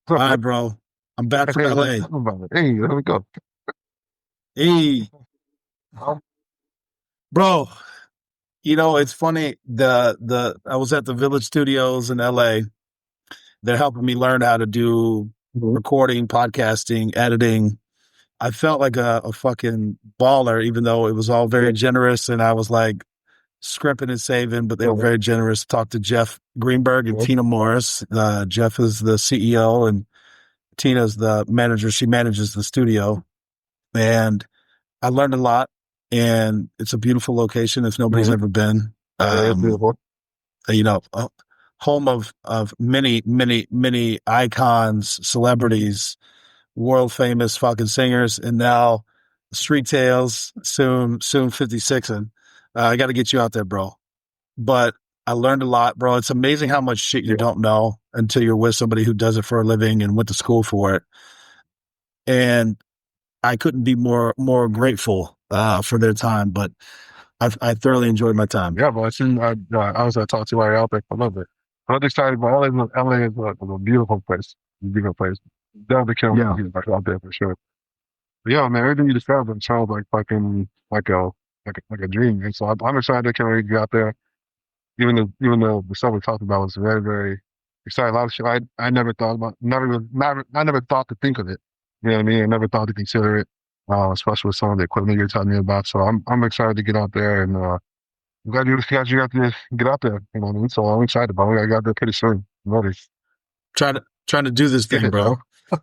All right, bro. I'm back from Hey, let's LA. talk about it. Hey, there we go. Hey, Um, bro. It's funny. The I was at the Village Studios in LA. They're helping me learn how to do mhm. recording, podcasting, editing. I felt like a fucking baller, even though it was all Yeah, very generous, and I was like scrimping and saving, but they were yeah, very generous. Talked to Jeff Greenberg and yeah, Tina Morris. Jeff is the CEO, and Tina's the manager. She manages the studio, and I learned a lot, and it's a beautiful location if nobody's mhm. ever been. Yeah, it's Um, beautiful. you know, uh, Home of many, many, many icons, celebrities, world famous fucking singers, and now Street Tales, soon 56ing. I got to get you out there, bro. But I learned a lot, bro. It's amazing how much shit you Yeah, don't know until you're with somebody who does it for a living and went to school for it. And I couldn't be more grateful for their time. But I thoroughly enjoyed my time. yeah, but I was talking to Larry out there. I love it. I'm not excited, but LA is a beautiful place. A beautiful place. Definitely can't Yeah. get back out there for sure. But yeah, man, everything you described it sounds like fucking like a dream. And so I'm excited. I can't wait to get out there. Even though the stuff we talked about was very, very exciting. A lot of shit I never thought about, I never thought to think of it. You know what I mean? I never thought to consider it, especially with some of the equipment you're telling me about. So I'm excited to get out there and I'm glad you got to get out there. You know what I mean? So I'm excited about it. I got there pretty soon. I'm ready. Trying to do this Get thing, it, bro. bro.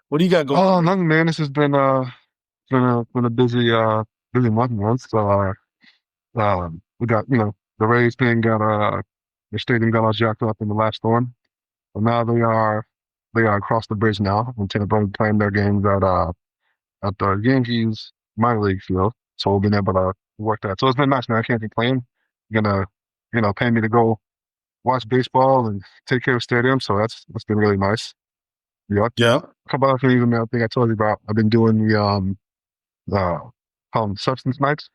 What do you got going Oh, on? nothing, man. This has been a busy month. So we got the Rays thing got the stadium got all jacked up in the last storm. But now they are across the bridge now, and Tampa Bay playing their games at the Yankees minor league field. So we've been able to work that. So it's been nice, man. I can't complain. You're gonna pay me to go watch baseball and take care of stadium. So that's been really nice. Yeah. Yeah. A couple other things, man, I think I told you about. I've been doing uh substance nights.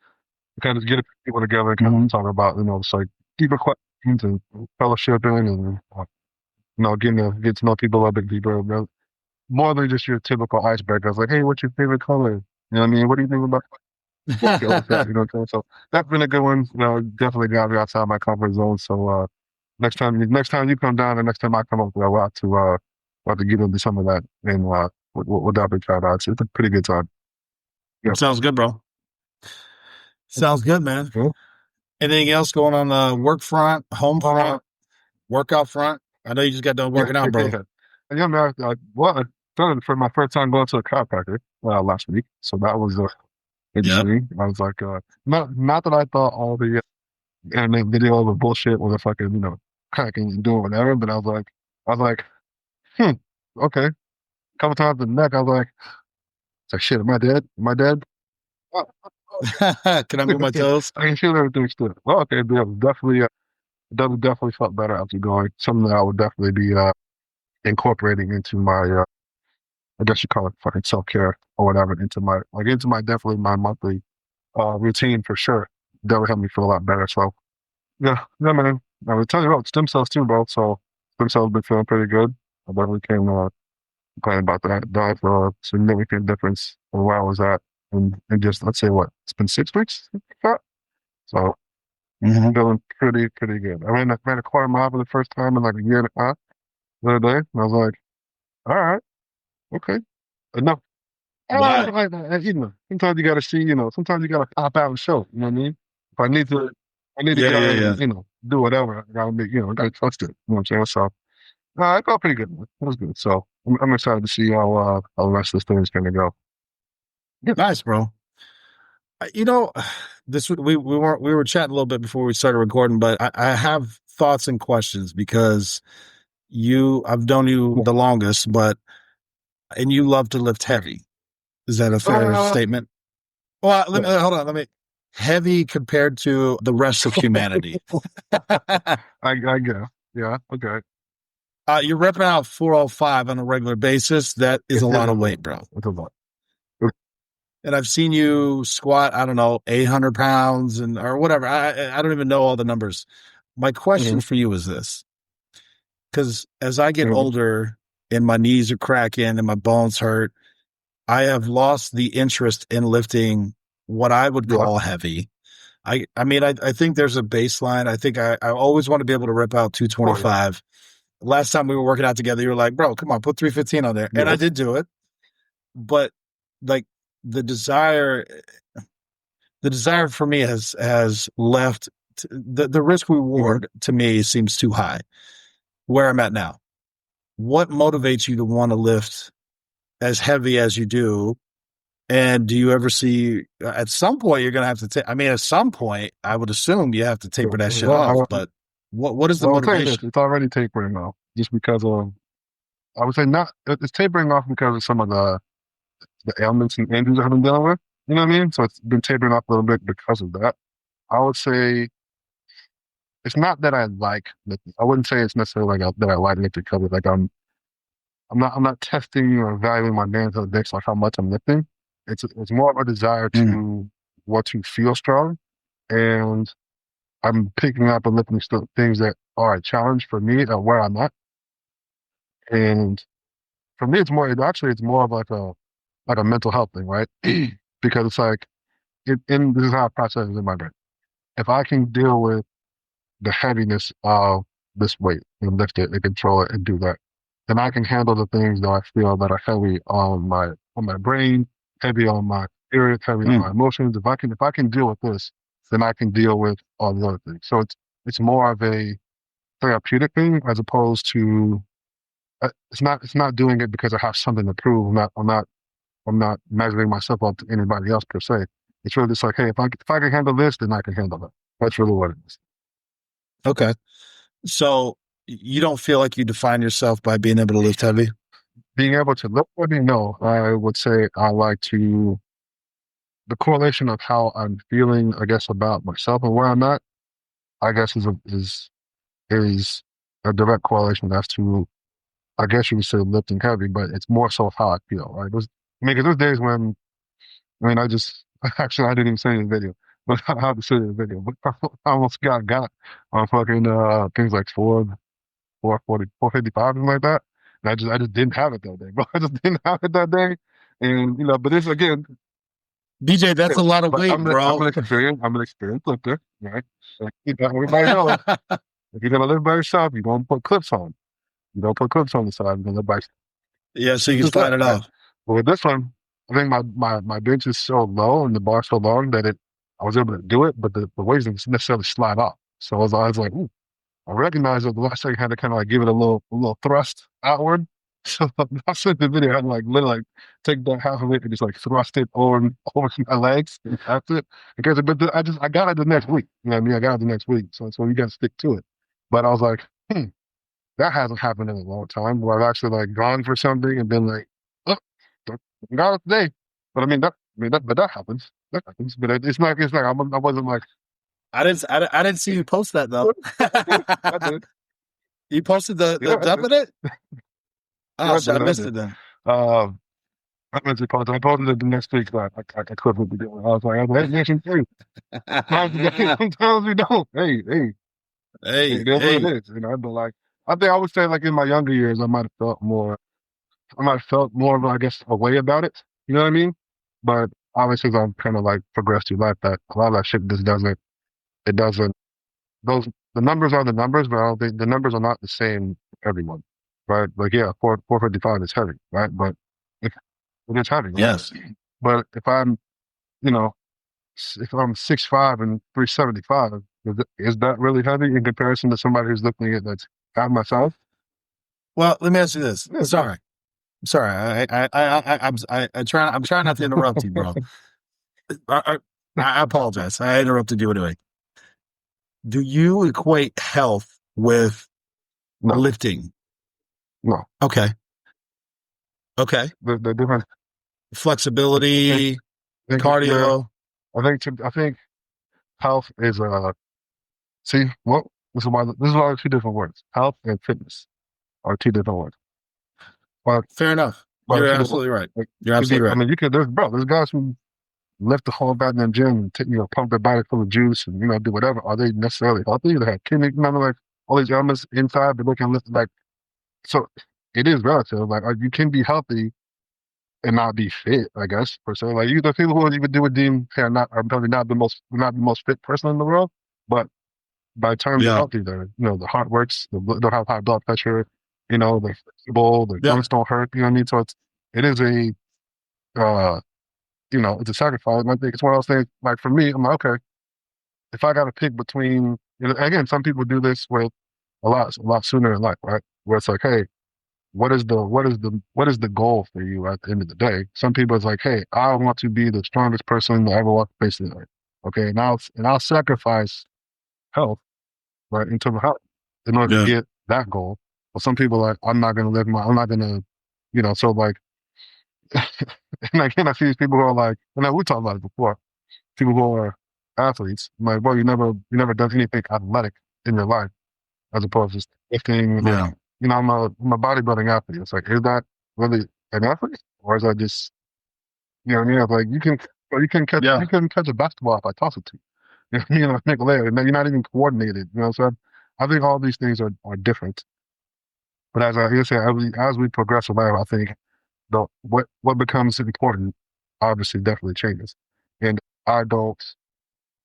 To kind of get people together and kind Hmm. of talk about, it's like deeper questions and fellowshipping and get to know people a little bit deeper. More than just your typical icebreakers. Like, hey, what's your favorite color? You know what I mean? What do you think about what goes with that? You know what I'm saying? So that's been a good one. Definitely got me outside my comfort zone. So next time you come down, and next time I come up, we'll have to get into some of that, and we'll definitely try it out. It's a pretty good time. Yeah. Sounds good, bro. Sounds good, man. Yeah. Anything else going on the work front, home Uh, front, workout front? I know you just got done yeah, working out, bro. yeah. And yeah, man. I done it for my first time going to a chiropractor last week, so that was Yep. interesting. I was like, not that I thought all the internet videos were bullshit or the fucking cracking and doing whatever, but I was like, hmm, okay. A couple times in the neck, I was like, it's like shit. Am I dead? Am I dead? Oh, Can I move my toes? I can feel everything still. Well, okay, yeah, definitely felt better after going. Something that I would definitely be incorporating into my I guess you call it fucking self care or whatever into my definitely my monthly routine for sure. That would help me feel a lot better. So yeah, man. I was telling you about stem cells too, bro. So stem cells been feeling pretty good. I definitely can complain about that. That for a significant difference from where I was at and just let's say what it's been 6 weeks. So Hmm. feeling pretty good. I ran a quarter mile for the first time in like a year and a half the other day, and I was like, all right, okay, enough. Wow. Sometimes you gotta see, sometimes you gotta pop out and show. You know what I mean? If I need to Yeah, get yeah, out yeah. and do whatever. I gotta I gotta trust it. You know what I'm saying? So, I felt pretty good. It was good. So, I'm excited to see how the rest of this thing is gonna go. Yeah. Nice, bro. You know, we were chatting a little bit before we started recording, but I have thoughts and questions because I've known you Yeah. the longest, and you love to lift heavy. Is that a fair Uh, statement? Well, let yeah. me hold on. Let me heavy compared to the rest of humanity. I guess. Yeah. Okay. You're repping out 405 on a regular basis. That is a It lot is a of lot. weight, bro. It's a lot. And I've seen you squat, I don't know, 800 pounds or whatever. I don't even know all the numbers. My question Mhm. for you is this. because as I get Mhm. older and my knees are cracking and my bones hurt, I have lost the interest in lifting what I would Yeah, call heavy. I mean, I think there's a baseline. I think I always want to be able to rip out of course. 225. Last time we were working out together, you were like, bro, come on, put 315 on there. And I Yes. did do it. But like the desire, the desire for me has left the risk Mhm. reward to me seems too high where I'm at now. What motivates you to want to lift as heavy as you do? And do you ever see at some point you're going to have to take? I mean, at some point, I would assume you have to Yeah. taper that shit Well, off. But what is the well, I'll say this: motivation? it's already tapering off, just because of. I would say not. It's tapering off because of some of the ailments and injuries I've been dealing with. You know what I mean? So it's been tapering off a little bit because of that. I would say it's not that I like lifting. I wouldn't say it's necessarily like that I like lifting because like I'm not testing or evaluating my man's index like how much I'm lifting. It's more of a desire Mm, to want to feel strong, and I'm picking up and lifting still things that are a challenge for me at where I'm at. And for me, it's more of like a mental health thing, right? Because it's like this is how I process it in my brain. If I can deal with the heaviness of this weight and lift it and control it and do that, then I can handle the things that I feel that are heavy on my brain, heavy on my spirit, heavy on my mm. emotions. If I can deal with this, then I can deal with all the other things. So it's more of a therapeutic thing as opposed to it's not doing it because I have something to prove. I'm not measuring myself up to anybody else per se. It's really just like, hey, if I can handle this, then I can handle it. That's really what it is. Okay. So you don't feel like you define yourself by being able to lift heavy? Being able to lift body, no, I would say I like to the correlation of how I'm feeling, I guess, about myself and where I'm at, I guess is a direct correlation as to I guess you would say lifting heavy, but it's more so how I feel, right? Because there's days when I just actually I didn't even say it in the video, but I have to say it in the video. But I almost got on fucking things like 455, something like that. And I just didn't have it that day, bro. I just didn't have it that day. And but it's again, BJ, that's yeah, a lot of but weight, I'm bro. an experienced lifter, right? Like everybody knows, if you're gonna live by yourself, you don't put clips on. You don't put clips on the side. You're gonna live by Yeah, so you can simple as slide that, it right? off. But with this one, I think my bench is so low and the bar so long that I was able to do it, but the weights didn't necessarily slide off. So I was like, ooh, I recognized that the last second I had to kind of like give it a little thrust outward. So I sent the video, I had to like literally like take that half of it and just like thrust it over my legs. And that's it. Because I got it the next week. You know what I mean? I got it the next week. So you got to stick to it. But I was like, that hasn't happened in a long time where I've actually like gone for something and been like, oh, got it today. But but that happens. That happens. But it's not. I wasn't like, I didn't see you post that though. I did. I did. You posted the Yeah, I dump did. in it? Yeah, Oh, I shit, I did. I missed did. it then. Um, I meant to post. I posted it the next week, but I couldn't be doing. I was like, hey, mention too. Sometimes we don't. Hey, Hey, it is what hey. it is. But like, I think I would say like in my younger years, I might have felt more of, I guess, a way about it. You know what I mean? But obviously, as I've kind of like progressed through life, that a lot of that shit just doesn't, those, the numbers are the numbers, but I don't think the numbers are not the same for everyone, right? Like, yeah, 455 is heavy, right? But if, it is heavy, right? Yes. But you know, if I'm 6'5" and 375, is that really heavy in comparison to somebody who's looking at that's half my size? Well, let me ask you this. Yeah, it's not. Sorry. I'm trying not to interrupt you, bro. I, I apologize. I interrupted you anyway. Do you equate health with No, lifting? no. Okay. Okay. The difference. I think, Flexibility, I think, yeah. cardio. I think health is see well this is why two different words. Health and fitness are two different words. But Fair enough. but You're two different absolutely right. like You're because absolutely I right. mean there's guys who lift the whole back in the gym and take pump their body full of juice and do whatever. Are they necessarily healthy? They have kidney, like all these elements inside, but looking like so. It is relative. Like you can be healthy and not be fit, I guess, per se. Like the people who even do a deem are not are probably not the most fit person in the world, but by terms of Yeah. healthy, they're the heart works, don't have high blood pressure, they're flexible, their Yeah. joints don't hurt. You know what I mean? So it is a uh it's a sacrifice. And I think it's one of those things. Like for me, I'm like, okay, if I got to pick between, again, some people do this with a lot sooner in life, right? Where it's like, hey, what is the goal for you at the end of the day? Some people it's like, hey, I want to be the strongest person to ever walk the face of the earth. Okay, and I'll sacrifice health, right, in terms of health in order to Yeah. get that goal. But some people are like, I'm not gonna, so like, and again, I see these people who are like, and we talked about it before, people who are athletes. I'm like, well, you never done anything athletic in your life as opposed to just lifting. Like, Yeah. I'm a bodybuilding athlete. It's like, is that really an athlete, or is that just, what I mean? It's like Yeah. you can catch a basketball if I toss it to you. You know, make a layup, and then you're not even coordinated. So I think all these things are different. But as I say, as we progress in life, I think what becomes important obviously definitely changes. And I don't,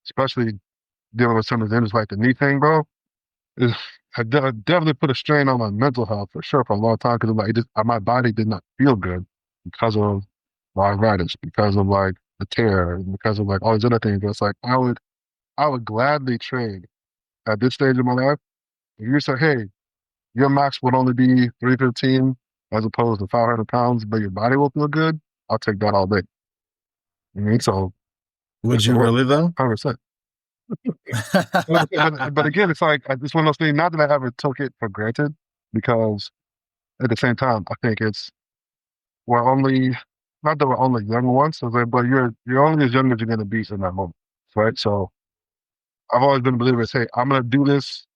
especially dealing with some of the things like the knee thing, bro. Is I definitely put a strain on my mental health for sure for a long time because like my body did not feel good because of my arthritis, because of like the tear, and because of like all these other things. But it's like I would gladly trade at this stage of my life. If you say, hey, your max would only be 315 as opposed to 500 pounds, but your body will feel good, I'll take that all day. So Would it's the you work, really though? 100%. But again, it's like it's one of those things. Not that I ever took it for granted, because at the same time, I think we're only not that we're only young ones, so but you're only as young as you're gonna be in that moment, right? So I've always been a believer. Say I'm gonna do this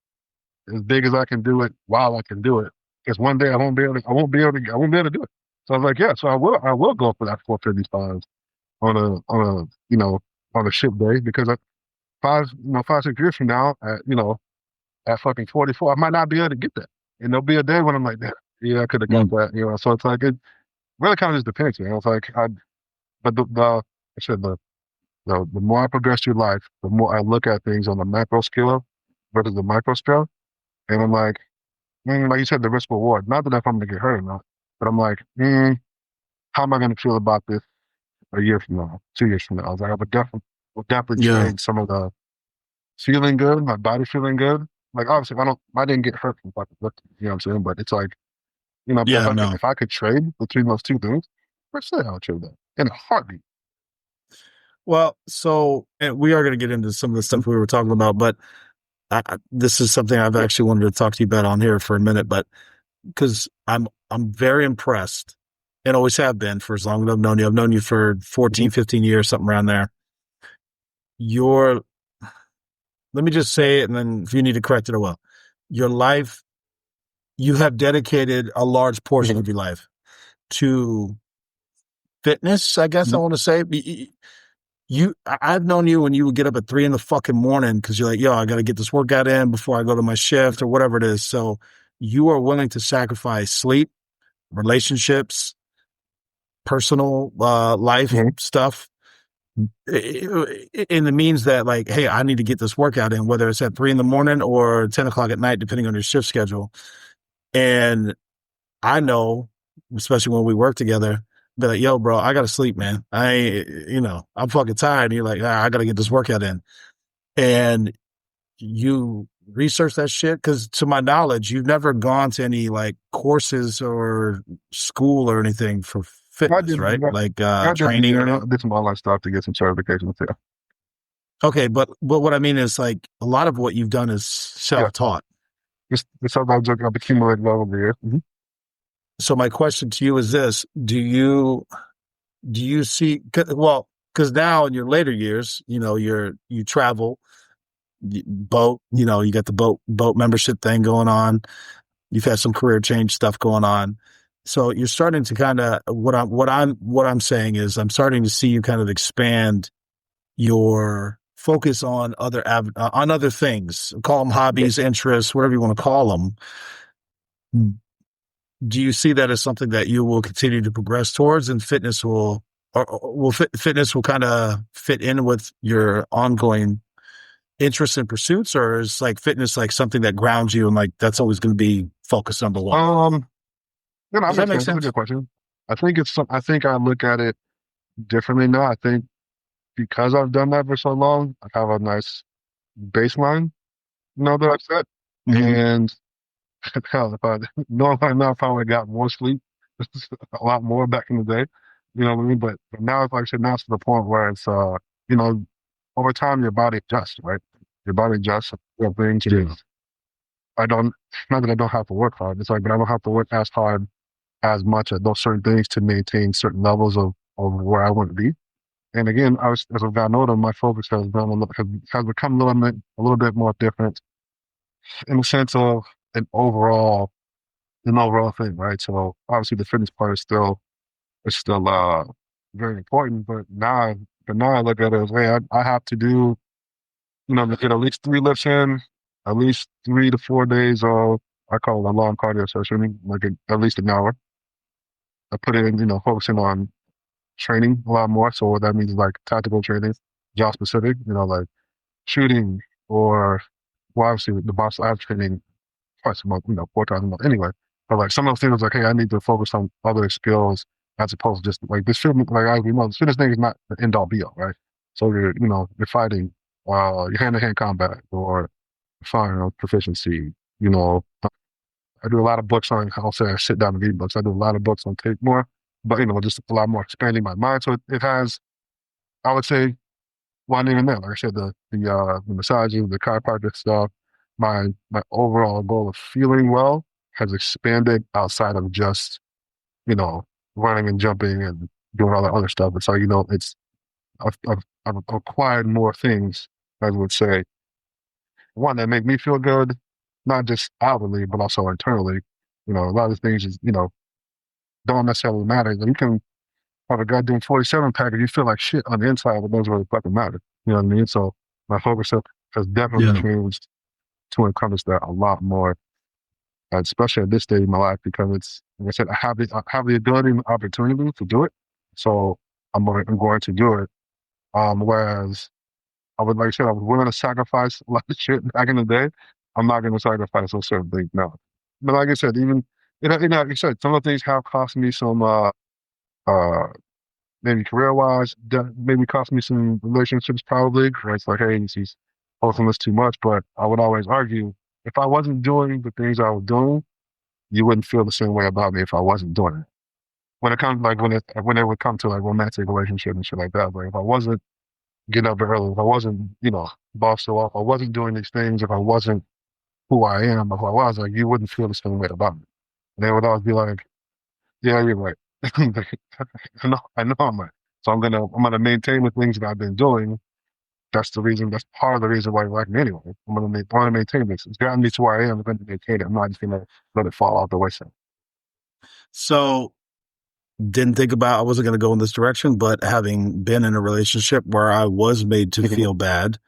as big as I can do it while I can do it, because one day I won't be able to do it. So I was like, yeah, so I will go for that 455 on a ship day, because 5, 6 years from now, at fucking 44, I might not be able to get that. And there'll be a day when I'm like, yeah, I could have got Mm. that. So it's like, it really kind of just depends, man. It's like, but I said, the more I progress through life, the more I look at things on the macro scale versus the micro scale. And I'm like, like you said, the risk reward. Not that if I'm going to get hurt or not, but I'm like, how am I going to feel about this a year from now, 2 years from now? I was like, I would definitely Yeah. trade some of the feeling good, my body feeling good. Like obviously, I didn't get hurt from fucking lifting. You know what I'm saying? But it's like, but Yeah. No. if I could trade between those two things, for sure I would trade that in a heartbeat. Well, so and we are going to get into some of the Mhm. stuff we were talking about, but this is something I've Yeah. actually wanted to talk to you about on here for a minute, but because I'm very impressed and always have been for as long as I've known you. I've known you for Mhm. 14, 15 years, something around there. Your Let me just say it, and then if you need to correct it, I will. Your life, you have dedicated a large portion Mhm. of your life to fitness, I guess I Mhm. want to say. I've known you when you would get up at 3 in the fucking morning because you're like, yo, I got to get this workout in before I go to my shift or whatever it is. So you are willing to sacrifice sleep, relationships, personal life Mhm. stuff. And it means that, like, hey, I need to get this workout in, whether it's at 3 in the morning or 10 o'clock at night, depending on your shift schedule. And I know, especially when we work together, be like, yo, bro, I gotta sleep, man. I'm fucking tired. And you're like, I gotta get this workout in. And you research that shit because, to my knowledge, you've never gone to any like courses or school or anything for I fitness, did. right? Like I did. training or I anything. did some online stuff to get some certifications. Yeah. Okay, but what I mean is, like, a lot of what you've done is Yeah. self-taught. It's something I've accumulated over the years. So my question to you is this: do you see, well, because now in your later years, you travel, boat, you got the boat membership thing going on. You've had some career change stuff going on. So you're starting to kind of, what I'm saying is, I'm starting to see you kind of expand your focus on on other things, call them Yeah. hobbies, interests, whatever you want to call them. Do you see that as something that you will continue to progress towards, and fitness will, or will fitness will kind of fit in with your ongoing interests and pursuits, or is like fitness like something that grounds you and like that's always going to be focus number one? Um, that Does that makes make sense. That's a sense? good question. I think I look at it differently now. I think because I've done that for so long, I have a nice baseline, that I've set. Hmm. And hell, if I normally now I probably got more sleep, a lot more back in the day. You know what I mean? But now it's like I said, now it's to the point where it's you know, over time your body adjusts, right? Your body adjusts. Things Yeah. just I don't not that I don't have to work hard. It's like but I don't have to work as hard as much at those certain things to maintain certain levels of where I want to be. And again, as I've gotten older, my focus has been has become a little bit more different in the sense of an overall an overall thing, right? So obviously the fitness part is still very important, but now I look at it as hey, I have to do get at least 3 lifts in, at least 3 to 4 days of I call it a long cardio session, like at least an hour. I put it in, focusing on training a lot more. So what that means is like tactical training, job specific, like shooting or well obviously the box lab training twice a month, 4 times a month anyway. But like some of those things like, hey, I need to focus on other skills as opposed to just like this film like as we know, this fitness thing is not the end all be all, right? So you're fighting your hand to hand combat or firearm proficiency, you know. I do a lot of books on I'll say I sit down and read books. I do a lot of books on tape more, but just a lot more expanding my mind. So it has I would say well, not even that. Like I said, the massages, the chiropractic stuff, my overall goal of feeling well has expanded outside of just you know running and jumping and doing all that other stuff. It's like it's I've acquired more things. I would say one that make me feel good, not just outwardly but also internally. A lot of things is don't necessarily matter. You can have a goddamn 47 pack and you feel like shit on the inside, but it doesn't really fucking matter. You know what I mean? So my focus has definitely Yeah. changed to encompass that a lot more, especially at this stage in my life, because it's, like I said, I have the ability and opportunity to do it. So I'm going to do it. Whereas like I said, I was willing to sacrifice a lot of shit back in the day. I'm not going to sacrifice those certain things now. But like I said, even, like I said, some of the things have cost me some, uh, maybe career wise, maybe cost me some relationships probably, where it's like, hey, he's posting this too much. But I would always argue if I wasn't doing the things I was doing, you wouldn't feel the same way about me if I wasn't doing it. When it comes like when it would come to like romantic relationship and shit like that, like if I wasn't getting up early, if I wasn't, bossed off, I wasn't doing these things, if I wasn't who I am, if I was like you wouldn't feel the same way about me. And they would always be like, yeah, you're right. I know I'm right. So I'm gonna maintain the things that I've been doing. That's the reason. That's part of the reason why you like me anyway. I want to maintain this. It's gotten me to where I am. I'm going to maintain it. I'm not just gonna let it fall off the wayside. So didn't think about I wasn't going to go in this direction, but having been in a relationship where I was made to Mhm. feel bad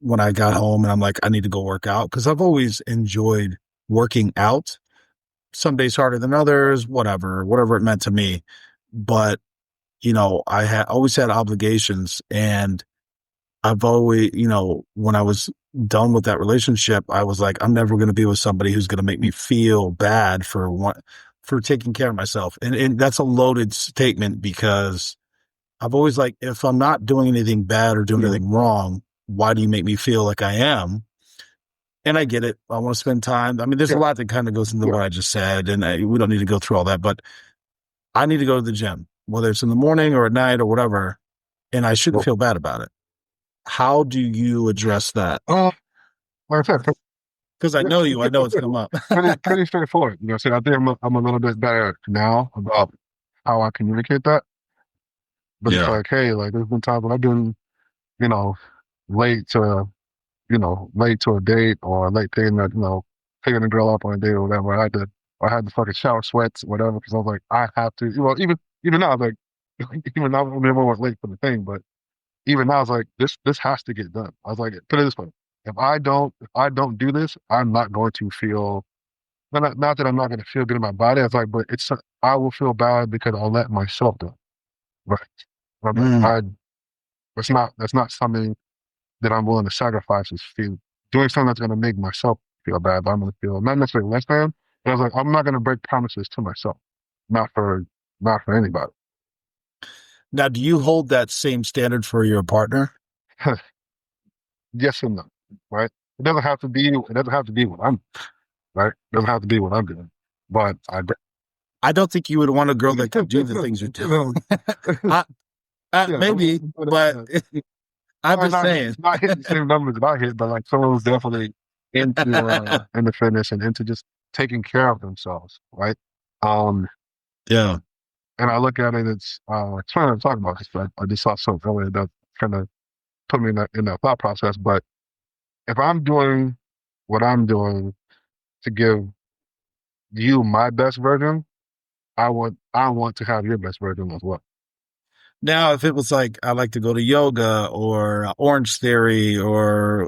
when I got home and I'm like, I need to go work out because I've always enjoyed working out. Some days harder than others, whatever it meant to me. But, I had always had obligations and I've always, when I was done with that relationship, I was like, I'm never going to be with somebody who's going to make me feel bad for taking care of myself. And that's a loaded statement because I've always like, if I'm not doing anything bad or doing Yeah, anything wrong, why do you make me feel like I am? And I get it. I want to spend time. I mean, there's a yeah, lot that kind of goes into yeah, what I just said, and we don't need to go through all that, but I need to go to the gym, whether it's in the morning or at night or whatever, and I shouldn't well, feel bad about it. How do you address that? uh, like I said, Because I yeah, know you, I know it's come up. pretty straightforward. So I think I'm a little bit better now about how I communicate that. But it's Yeah. like, hey, like there's been times when I've been, you know, late to late to a date or late picking a girl up on a date or whatever. I had to fucking shower sweats, or whatever, because I was like, I have to. Well, even now, like, even now, I mean, everyone was late for the thing, but even now, I was like, this has to get done. I was like, put it this way: if I don't do this, I'm not going to feel. Not that I'm not going to feel good in my body. I was like, but I will feel bad because I'll let myself do it. Right. I'm like, Mm. that's not something that I'm willing to sacrifice. Is feel doing something that's going to make myself feel bad. But I'm going to feel not necessarily less than. But I was like, I'm not going to break promises to myself, not for not for anybody. Now, do you hold that same standard for your partner? Yes and no. Right. It doesn't have to be. It doesn't have to be what I'm. Right. It doesn't have to be what I'm doing. But I. I don't think you would want a girl that could do the things you're doing. I, Yeah, maybe, but I'm might just not saying. not hitting the same numbers that I hit, but like someone who's definitely into fitness and into just taking care of themselves, right? Um, Yeah. and I look at it, it's funny to talk about this, but I just saw something earlier that kind of put me in that thought process. But if I'm doing what I'm doing to give you my best version, I want to have your best version as well. Now, if it was like I like to go to yoga or Orange Theory or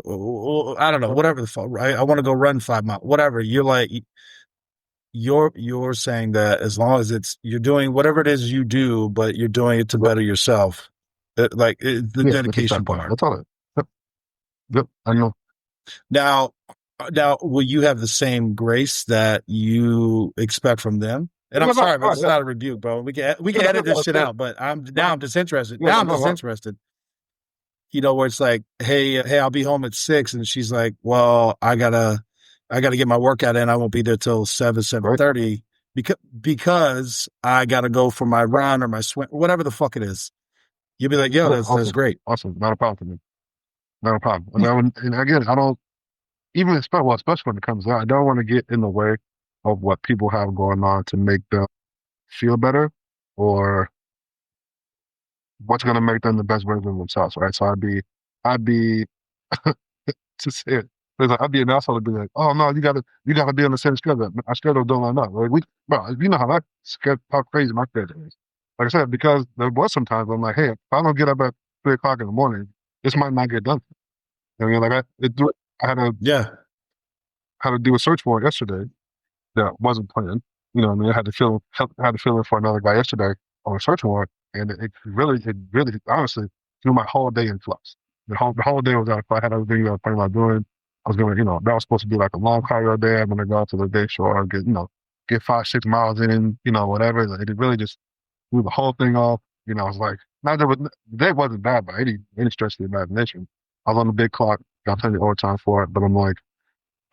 I don't know, Okay. whatever the fuck, right? I want to go run 5 miles, whatever. You're like you're saying that as long as it's you're doing whatever it is you do, but you're doing it to Yep. better yourself. The Yeah, that's just dedication that part. part. That's all it. Yep. Yep. I know. Now, will you have the same grace that you expect from them? And I'm Yeah, no, sorry, but no, it's yeah. not a rebuke, bro. We Yeah, can edit this no, shit yeah, out. But no, I'm just interested. yeah, Now I'm no, just no. interested. Where it's like, hey, I'll be home at 6, and she's like, well, I gotta get my workout in. I won't be there till Right? 7:30 because I gotta go for my run or my swim, whatever the fuck it is. You'll be like, yo, Yeah, that's awesome. great. Awesome. Not a problem for me. Not a problem. And, and again, I don't even especially when it comes out, I don't want to get in the way of what people have going on to make them feel better or what's going to make them the best version of themselves, right? So I'd be to say it. There's like, I'd be an asshole to be like, oh no, you gotta be on the same schedule. Our schedule don't line up. Like bro, you know how how crazy my schedule is. Like I said, because there was some times I'm like, hey, if I don't get up at 3 o'clock in the morning, this might not get done. I mean, like I Yeah. had to do a search warrant yesterday that wasn't planned. You know, what I mean, I had to fill in for another guy yesterday on a search warrant, and it really, honestly, threw my whole day in flux. The whole day was out. If I had everything I was planning on doing, I was going to, that was supposed to be like a long cardio day. I'm going to go out to the day shore, get 5, 6 miles in, whatever. Like, it really just threw the whole thing off. I was like, not that the day wasn't bad by any stretch of the imagination. I was on the big clock, got plenty of overtime for it, but I'm like,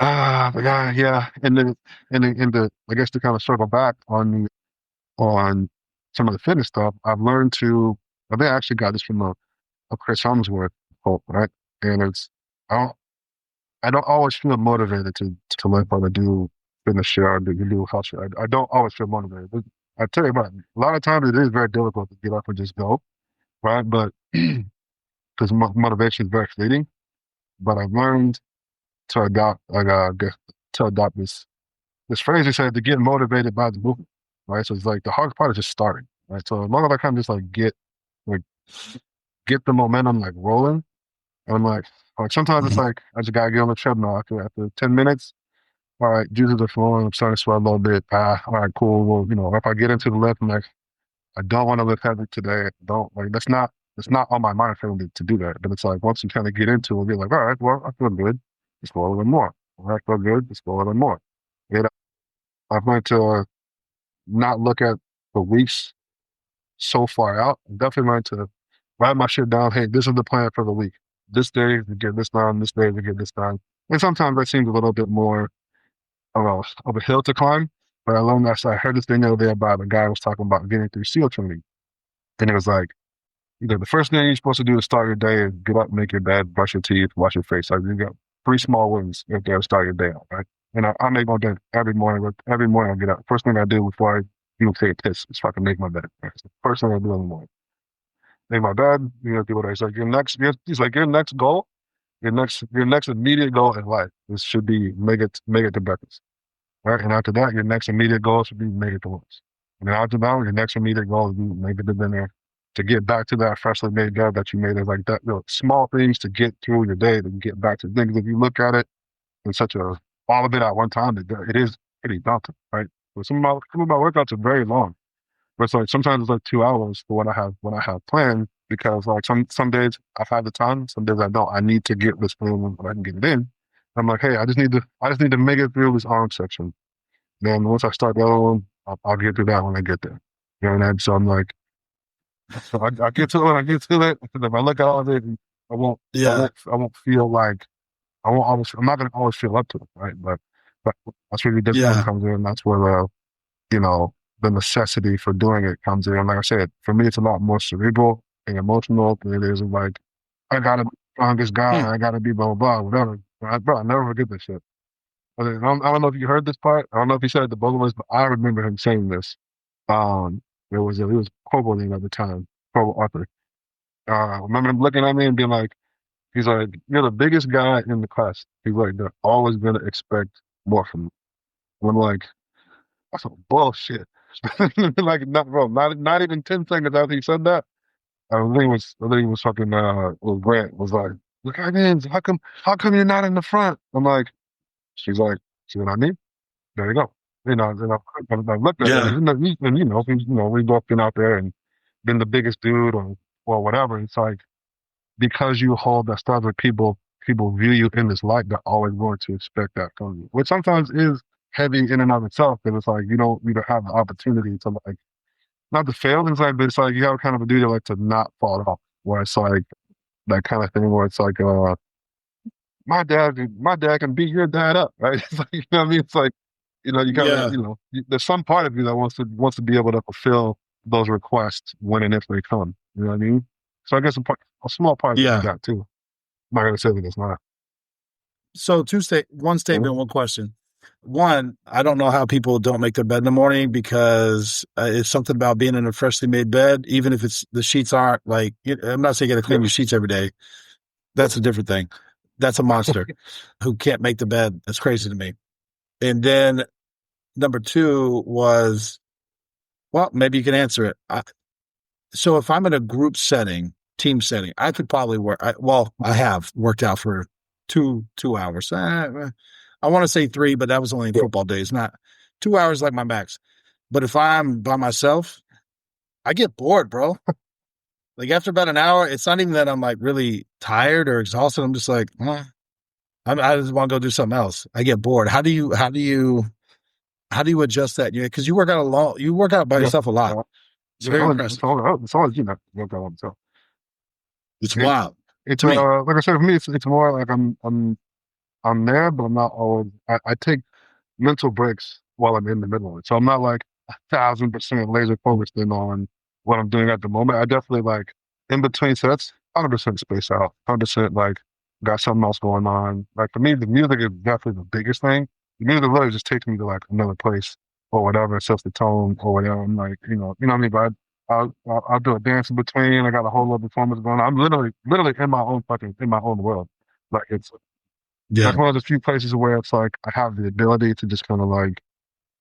yeah. And I guess to kind of circle back on some of the fitness stuff, I think I actually got this from a Chris Helmsworth quote, right? And I don't, I don't always feel motivated to learn how to do fitness shit or do health shit. I don't always feel motivated. But I tell you what, a lot of times it is very difficult to get up and just go, right? But because motivation is very fleeting. But I've learned to adopt this phrase. He said to get motivated by the movement, right? So it's like the hardest part is just starting, right? So as long as I kind of just like get the momentum like rolling, and I'm like sometimes it's Mhm. like I just gotta get on the treadmill after 10 minutes. All right, juices are flowing. I'm starting to sweat a little bit. All right, cool. Well, if I get into the lift, I'm like, I don't want to lift heavy today. Don't like that's not on my mind for me to do that. But it's like once you kind of get into it, you're like, all right, well, I feel good. Let's go a little bit more. All right, I feel good. Let's go a little bit more. And I've learned to not look at the weeks so far out. I've definitely learned to write my shit down. Hey, this is the plan for the week. This day to get this done. This day to get this done. And sometimes that seems a little bit more of a hill to climb. But I learned that. So I heard this thing the other day about a guy who was talking about getting through SEAL training. And it was like, the first thing you're supposed to do to start your day is get up, make your bed, brush your teeth, wash your face. Like you got 3 small wins if there to start your day out, right? And I make my bed every morning. Every morning I get up. First thing I do before I even take a piss is fucking make my bed. Right? It's the first thing I do in the morning. Make my bed. Do what I say. He's like your next goal, your next immediate goal in life. This should be make it to breakfast, right? And after that, your next immediate goal should be make it to lunch. And then after that, your next immediate goal is make it to dinner. to get back to that freshly made bed that you made. Is like that, small things to get through your day to get back to things. If you look at it in such a all of it at one time, it is pretty daunting, right? But some of my workouts are very long. But it's like sometimes it's like 2 hours for what I have planned because like some days I've had the time, some days I don't. I need to get this in when I can get it in. I'm like, hey, I just need to make it through this arm section. Then once I start the other one, I'll get through that when I get there. You know what I mean? So I'm like, so I get to it when I get to it. Because if I look at all of it, I won't, I Yeah. won't, I won't feel like I won't always. I'm not gonna always feel up to it, right? But that's where the discipline Yeah. comes in. That's where you know, the necessity for doing it comes in. And like I said, for me, it's a lot more cerebral and emotional than it is like, I gotta be the strongest Hmm. guy, I gotta be blah, blah, blah, whatever. Bro, I never forget this shit. I don't know if you heard this part. I don't know if he said it to both of us, but I remember him saying this. It was Kobolin at the time, Kobo Arthur. I remember him looking at me and being like, he's like, you're the biggest guy in the class. He's like, they're always gonna expect more from me. And I'm like, that's some bullshit. Like, not bro, not even 10 seconds after he said that. I think it was fucking Grant was like, look at Vince, how come you're not in the front? I'm like, she's like, see what I mean? There you go. I looked at her Yeah. and we've both been out there and been the biggest dude or whatever. It's like because you hold that standard, people view you in this light, they're always going to expect that from you. Which sometimes is heavy in and of itself, because it's like you don't have the opportunity to like not to fail inside, but it's like you have kind of a duty like to not fall off. Where it's like that kind of thing where it's like my dad can beat your dad up, right? It's like what I mean? It's like, you gotta, Yeah. there's some part of you that wants to be able to fulfill those requests when and if they come. You know what I mean? So I guess a small part of Yeah. that too. I'm not gonna say that it's not. So one Mhm. statement, one question. One, I don't know how people don't make their bed in the morning because it's something about being in a freshly made bed, even if it's the sheets aren't like, I'm not saying you got to Yeah. clean your sheets every day. That's a different thing. That's a monster who can't make the bed. That's crazy to me. And then number two was, well, maybe you can answer it. So if I'm in a group setting, team setting, I could probably work. I have worked out for two hours. I want to say three, but that was only in Yeah. football days. Not 2 hours like my max. But if I'm by myself, I get bored, bro. Like after about an hour, it's not even that I'm like really tired or exhausted. I'm just like, I just want to go do something else. I get bored. How do you adjust that? Yeah, because you work out alone. You work out by Yeah. yourself a lot. Yeah. It's Yeah. very impressive. It's always work on themselves. It's It, wild it's to me. like I said, for me, it's more like I'm there, but I'm not always. I take mental breaks while I'm in the middle of it. So I'm not like 1,000% laser focused in on what I'm doing at the moment. I definitely like in between sets, 100% space out, 100% like got something else going on. Like for me, the music is definitely the biggest thing. The music literally just takes me to like another place or whatever, sets the tone or whatever. I'm like, you know what I mean? But I'll do a dance in between. I got a whole other performance going on. I'm literally in my own world. Like that's Yeah. one of the few places where it's like I have the ability to just kind of like,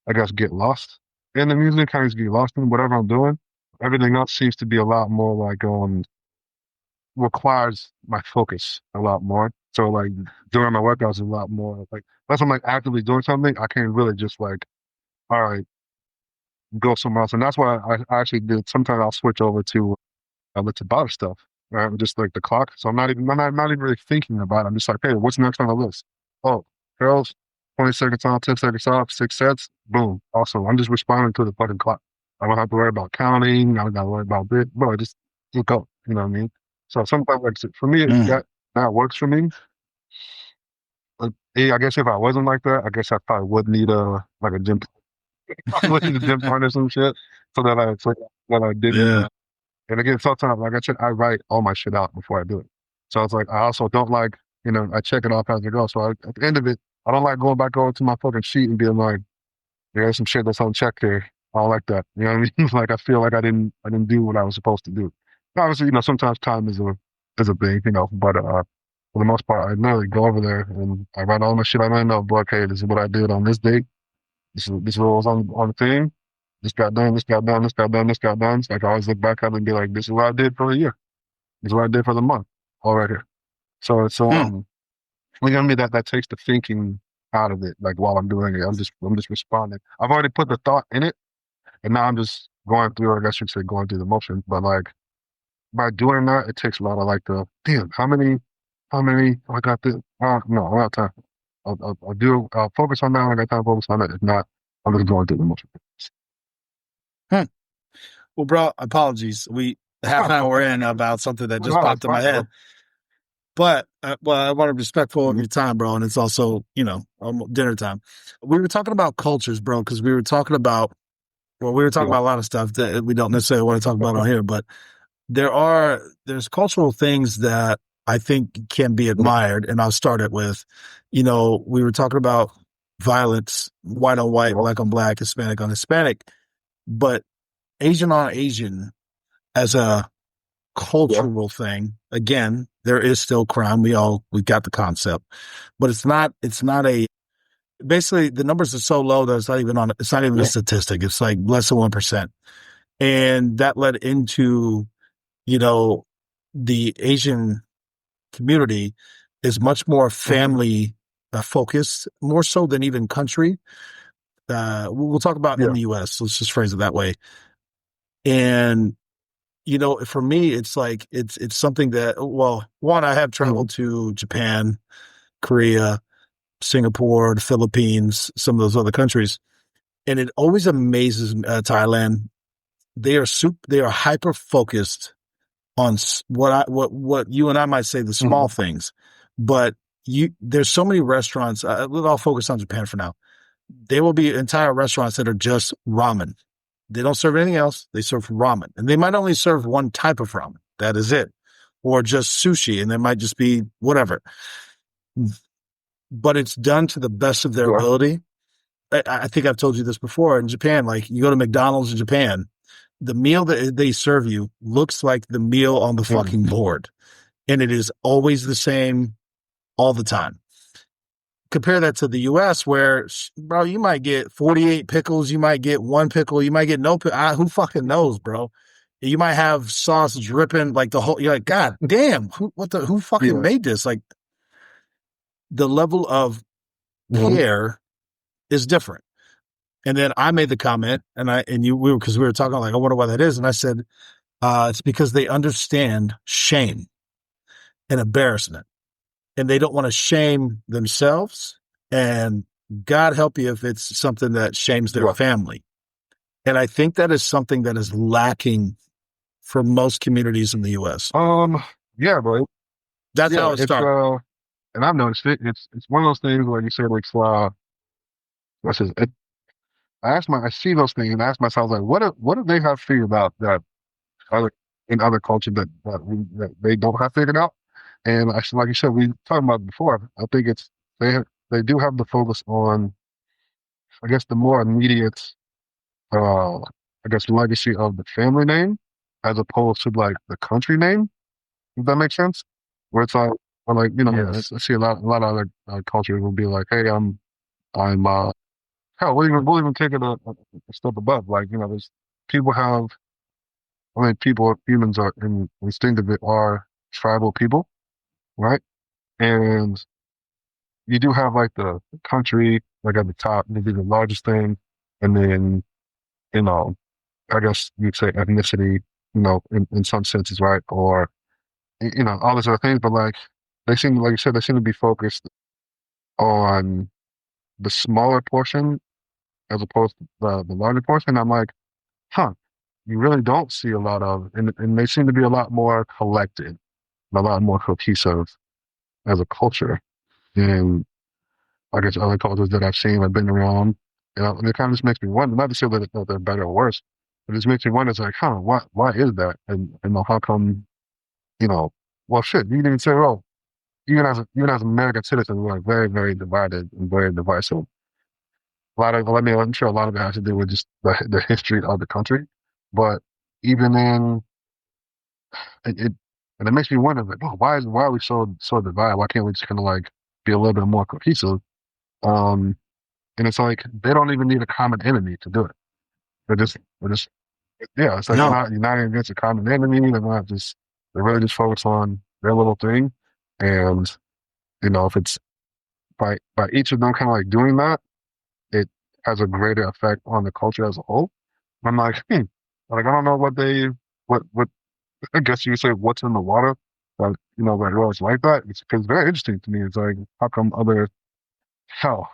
I guess, get lost in the music, kind of just get lost in whatever I'm doing. Everything else seems to be a lot more like requires my focus a lot more. So like during my workouts, a lot more like unless I'm like actively doing something, I can't really just like, all right, go somewhere else. And that's why I actually did. Sometimes I'll switch over to the Tabata stuff, right? Just like the clock. So I'm not even really thinking about it. I'm just like, hey, what's next on the list? Oh, girls, 20 seconds on, 10 seconds off, 6 sets, boom. Also, I'm just responding to the fucking clock. I don't have to worry about counting. I don't got to worry about this. Bro, just go. You know what I mean? So sometimes, like, for me, Mm. that works for me. I guess if I wasn't like that, I guess I probably would need like a gym. I would need a gym partner or some shit so that I didn't. Yeah. And again, sometimes, like I said, I write all my shit out before I do it. So it's like, I also don't like, I check it off as I go. So at the end of it, I don't like going back over to my fucking sheet and being like, there's some shit that's unchecked here. I don't like that. You know what I mean? Like I feel like I didn't do what I was supposed to do. Obviously, sometimes time is a thing, but for the most part, I literally go over there and I write all my shit. I don't know, but okay, this is what I did on this date. This is what was on the thing. this got done, this got done, this got done, this got done. So I can always look back at it and be like, this is what I did for the year. This is what I did for the month. All right here. So it's Hmm. I mean that takes the thinking out of it. Like while I'm doing it, I'm just responding. I've already put the thought in it, and now I'm just going through. I guess you could say going through the motion. But like by doing that, it takes a lot of like the damn. How many? Oh, I got this. No, I don't have time. I'll focus on that. When I got time to focus on it. If not, I'm just going through the motion. Hmm. Well, bro, apologies. We half an hour in about something that just No, it's popped in my fine, bro. head. But well, I want to be respectful of Mhm. your time, bro, and it's also dinner time. We were talking about cultures, bro, because we were talking about we were talking Yeah. about a lot of stuff that we don't necessarily want to talk about on here, but there's cultural things that I think can be Yeah. admired, and I'll start it with, we were talking about violence, white on white, Yeah. black on black, Hispanic on Hispanic, but Asian on Asian as a Yeah. cultural thing. Again, there is still crime. We got the concept, but it's not a basically the numbers are so low that it's not even a Yeah. statistic. It's like less than 1%. And that led into, you know, the Asian community is much more Mhm. family focused, more so than even country. We'll talk about in Yeah. the US. Let's just phrase it that way. And for me, it's like it's something that, well, one, I have Mhm. traveled to Japan, Korea, Singapore, the Philippines, some of those other countries, and it always amazes me, Thailand. They are hyper focused on what you and I might say the Mhm. small things, but there's so many restaurants. I'll focus on Japan for now. There will be entire restaurants that are just ramen. They don't serve anything else. They serve ramen. And they might only serve one type of ramen. That is it. Or just sushi. And there might just be whatever. But it's done to the best of their Yeah. ability. I think I've told you this before. In Japan, like you go to McDonald's in Japan, the meal that they serve you looks like the meal on the Mhm. fucking board. And it is always the same all the time. Compare that to the US where, bro, you might get 48 pickles, you might get one pickle, you might get no pickle. Who fucking knows, bro? You might have sauce dripping like the whole, you're like, God damn, who fucking Yeah. made this? Like the level of Mhm. care is different. And then I made the comment because we were talking like, I wonder why that is. And I said, it's because they understand shame and embarrassment and they don't want to shame themselves. And God help you if it's something that shames their Yeah. family. And I think that is something that is lacking for most communities in the US. Um. Yeah, bro. That's Yeah. how it It's started. and I've noticed it. It's one of those things where you say like, I says, I see those things and I ask myself like, what do they have figured out that other in other culture that they don't have figured out? And like you said, we talked about it before. I think they do have the focus on, I guess, the more immediate, I guess, legacy of the family name as opposed to like the country name. If that makes sense, where it's like Yes. I see a lot of other cultures will be like, hey, I'm hell, we'll even take it a step above. Like there's people have, I mean, humans are instinctively are tribal people, right? And you do have like the country, like at the top, maybe the largest thing, and then you know, I guess you'd say ethnicity, in some senses, right? Or all these other things, but like like you said, they seem to be focused on the smaller portion as opposed to the larger portion. I'm like, huh, you really don't see a lot of, and they seem to be a lot more collected and a lot more cohesive as a culture than I guess other cultures that I've seen, I've been around. And it kind of just makes me wonder, not to say that they're better or worse, but it just makes me wonder, it's like, huh, why is that? And how come, you know, well, shit, you didn't even say, oh, even as American citizens, we're like very, very divided and very divisive. I mean, I'm sure a lot of it has to do with just the history of the country, but even in it, and it makes me wonder, like, oh, why are we so divided? Why can't we just kind of like be a little bit more cohesive? And it's like they don't even need a common enemy to do it. they're just, yeah, it's like they're No, not uniting against a common enemy. They're really just focused on their little thing. And, if it's by each of them kind of like doing that, it has a greater effect on the culture as a whole. I'm like, like I don't know what I guess you could say what's in the water, but like well, it's like that. It's very interesting to me. It's like how come other hell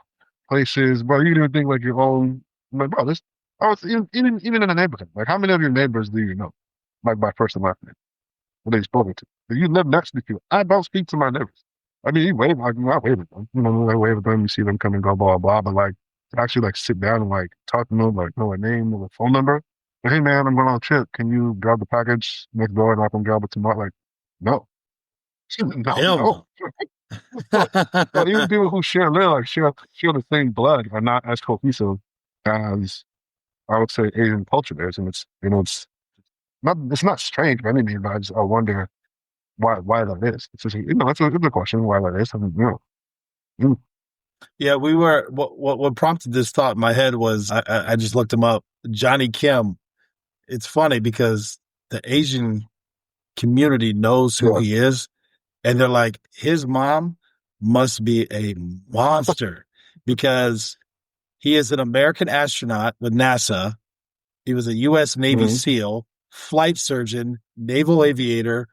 places, bro? You can even think like your own, like bro, this. I was even in a neighborhood. Like how many of your neighbors do you know, like by first and last name? What they spoken to? If you live next to people, I don't speak to my neighbors. I mean, you wave, like I wave at them. I wave at them. You see them come and go, blah blah. But like to actually like sit down and like talk to them, like know a name or a phone number. Like, hey man, I'm going on a trip. Can you grab the package next door and I can grab it tomorrow? Like, no, no, hell no. no. So even people who share the same blood are not as cohesive as I would say Asian culture is, and it's not strange by any means. But I wonder why that is. It's just it's a question why that is. I mean, mm, Yeah, we were. What prompted this thought in my head was I just looked him up. Johnny Kim. It's funny because the Asian community knows who yeah, he is, and they're like, his mom must be a monster because he is an American astronaut with NASA. He was a U.S. Navy mm, SEAL, flight surgeon, naval aviator,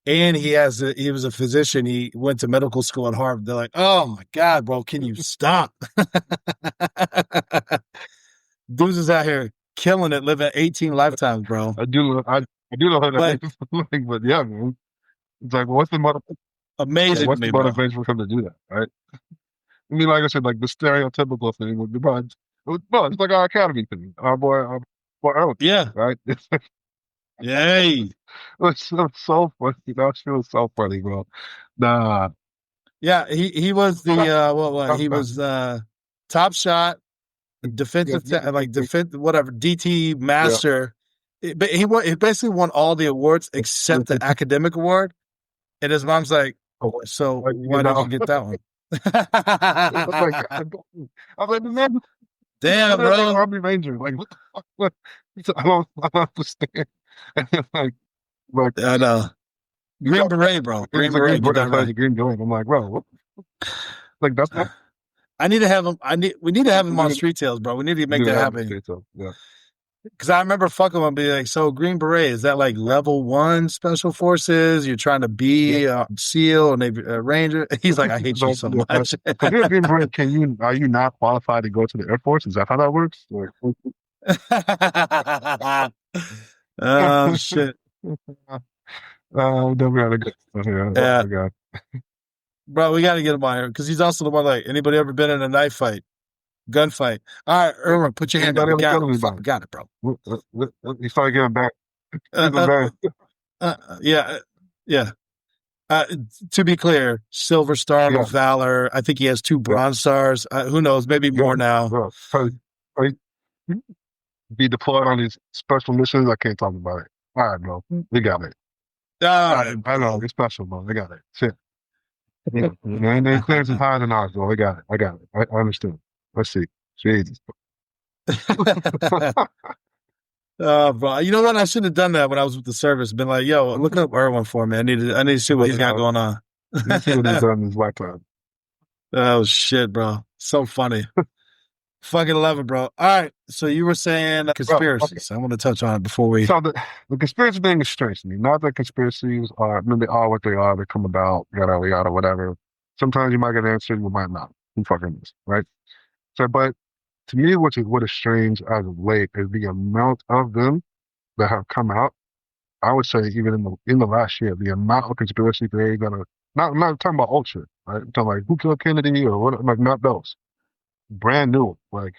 and he was a physician. He went to medical school at Harvard. They're like, oh my God, bro, can you stop? Dudes is out here killing it, living 18 lifetimes, bro. I do know how that But is. Like, but yeah, man. It's like, amazing to what's the me, bro. motivation for him to do that, right? I mean, like I said, like the stereotypical thing would be, it's like our academy thing. Our boy Earl, Yeah. right? Yay. It's so funny. That shit was so funny, bro. Nah, Yeah, he was the what he was top shot, yeah, defensive like defense whatever DT yeah. master. But he basically won all the awards except the academic award. And his mom's like, Oh, so like, you why didn't you know, get that one? I'm like, I'm like, man, Damn, they're like bro. Army Ranger. Like, what the fuck? What? I don't understand. And then, like, I know. you Green got, Beret, bro. it's Green a green Beret, get book. I that thought it's right. a green going. I'm like, bro, like that's not. I need to have him. We need to have him on Street Tales, bro. We need to You make do that have to happen. say so. Yeah. Because I remember fucking with him be like, so Green Beret, is that like level one special forces? You're trying to Yeah. be a SEAL and a Ranger? He's like, I hate you So, so yeah, much. because you're a green beret, are you not qualified to go to the Air Force? Is that how that works? Or, Oh, shit. no, we gotta go. Okay, oh Yeah. my God. Bro, we got to get him on here because he's also the one like, anybody ever been in a knife fight, gunfight? All right, Irwin, put your hand up. Anybody We ever got killed it. We anybody? fucking got it, bro. He started getting back. Uh, Getting uh, back. yeah. Yeah. Uh, to be clear, Silver Star Yeah, of Valor. I think he has two yeah, Bronze Stars. Who knows? Maybe yeah. more now. Bro, probably be deployed on these special missions. I can't talk about it. All right, bro. We got it. All right, I know. bro. It's special, bro. We got it. Shit. Yeah. And then clearance is higher than ours, bro. We got it. I got it. I understood. Let's see. Jesus. Bro, you know what? I should have done that when I was with the service. Been like, yo, look up Irwin for me. I need to see what he's got going on. Let's see what he's done in his lifetime. Oh shit, bro. So funny. Fucking love it, bro. All right. So you were saying Bro, okay. conspiracies. I want to touch on it before we. So the conspiracy thing is strange to me. Not that conspiracies are, I mean, they are what they are. They come about, yada, yada, whatever. Sometimes you might get an answer, you might not. Who fucking knows, right? So, but to me, what is strange as of late is the amount of them that have come out. I would say even in the last year, the amount of conspiracy theories that are not I'm not talking about ultra, right? I'm talking like who killed Kennedy or what, like not those. Brand new, like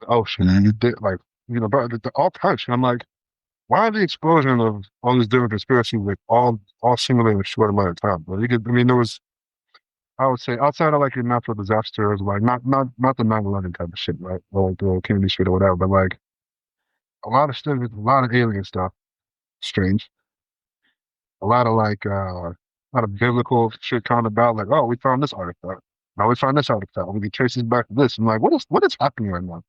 oh shit, Mhm. like bro, all types. And I'm like, why the explosion of all these different conspiracies like all singly in a short amount of time? But I mean, there was I would say outside of like your natural disasters, like not the 9/11 type of shit, right? Or like the Kennedy shit or whatever, but like a lot of stuff, a lot of alien stuff, strange. A lot of a lot of biblical shit coming about, like, oh, we found this artifact. Now we found this artifact. We can trace this back to this. I'm like, what is happening right now?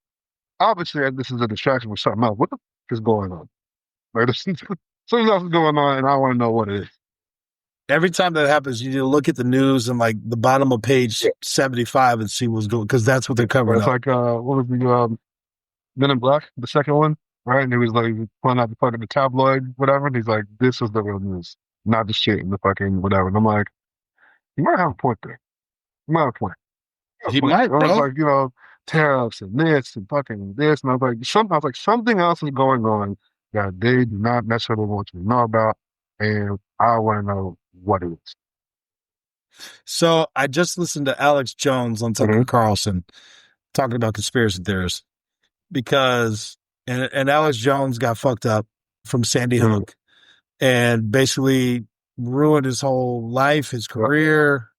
obviously this is a distraction with something else. What the f- is going on? Like, something else is going on, and I want to know what it is. Every time that happens, you need to look at the news and like the bottom of page Yeah. 75 and see what's going because that's what they're But covering it's up. like what was the Men in Black, the second one, right? And he was like pulling out the fucking the tabloid, whatever. And he's like, "This is the real news, not the shit in the fucking whatever." And I'm like, "You might have a point there. You might have a point. You have a He point." might, And I was bro. like, tariffs and this and fucking this, and I was like, something else is going on that they do not necessarily want you to know about, and I want to know what it is. So I just listened to Alex Jones on Tucker Mm-hmm. Carlson talking about conspiracy theorists because and Alex Jones got fucked up from Sandy Mm-hmm. Hook and basically ruined his whole life, his Yep. career.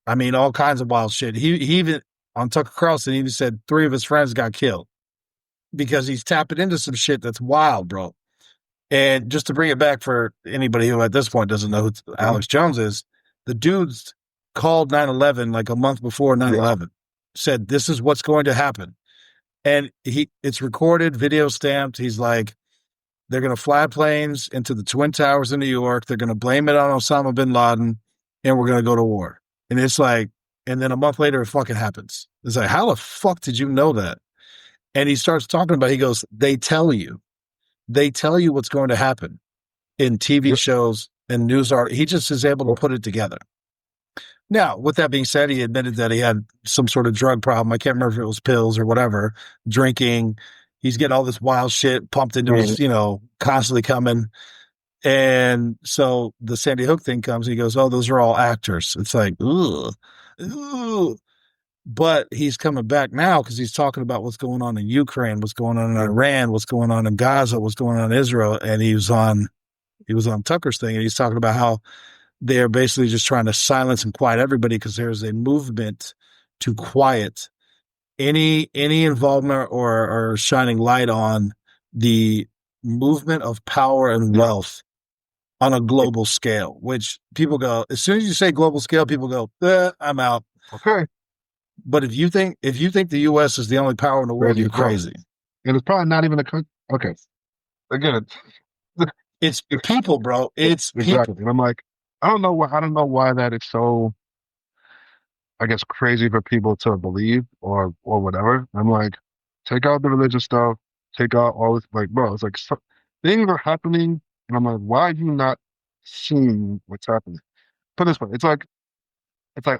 I mean, all kinds of wild shit. He even on Tucker Carlson, he even said 3 of his friends got killed because he's tapping into some shit that's wild, bro. And just to bring it back for anybody who at this point doesn't know who Mm-hmm. Alex Jones is, the dude's called 9/11 like a month before Yeah. 9/11, said this is what's going to happen. And it's recorded, video stamped. He's like, they're going to fly planes into the Twin Towers in New York. They're going to blame it on Osama bin Laden, and we're going to go to war. And it's like, and then a month later, it fucking happens. It's like, how the fuck did you know that? And he starts talking about, he goes, they tell you what's going to happen in TV Yep. shows and news articles. He just is able to Yep. put it together. Now, with that being said, he admitted that he had some sort of drug problem. I can't remember if it was pills or whatever, drinking. He's getting all this wild shit pumped into Mm-hmm. his, constantly coming. And so the Sandy Hook thing comes, and he goes, "Oh, those are all actors." It's like, ugh, ugh. But he's coming back now because he's talking about what's going on in Ukraine, what's going on in Iran, what's going on in Gaza, what's going on in Israel. And he was on Tucker's thing, and he's talking about how they're basically just trying to silence and quiet everybody because there's a movement to quiet any involvement or shining light on the movement of power and Yeah. wealth on a global scale, which people go, as soon as you say global scale, people go, I'm out. Okay. But if you think the US is the only power in the world, Crazy you're as fuck. crazy. And it's probably not even a country. Okay. Again, It's it's people, bro. It's exactly. people. And I'm like, I don't know why that is so, I guess, crazy for people to believe or whatever. I'm like, take out the religious stuff, take out all this, like, bro, it's like things are happening, and I'm like, why are you not seeing what's happening? Put it this way, it's like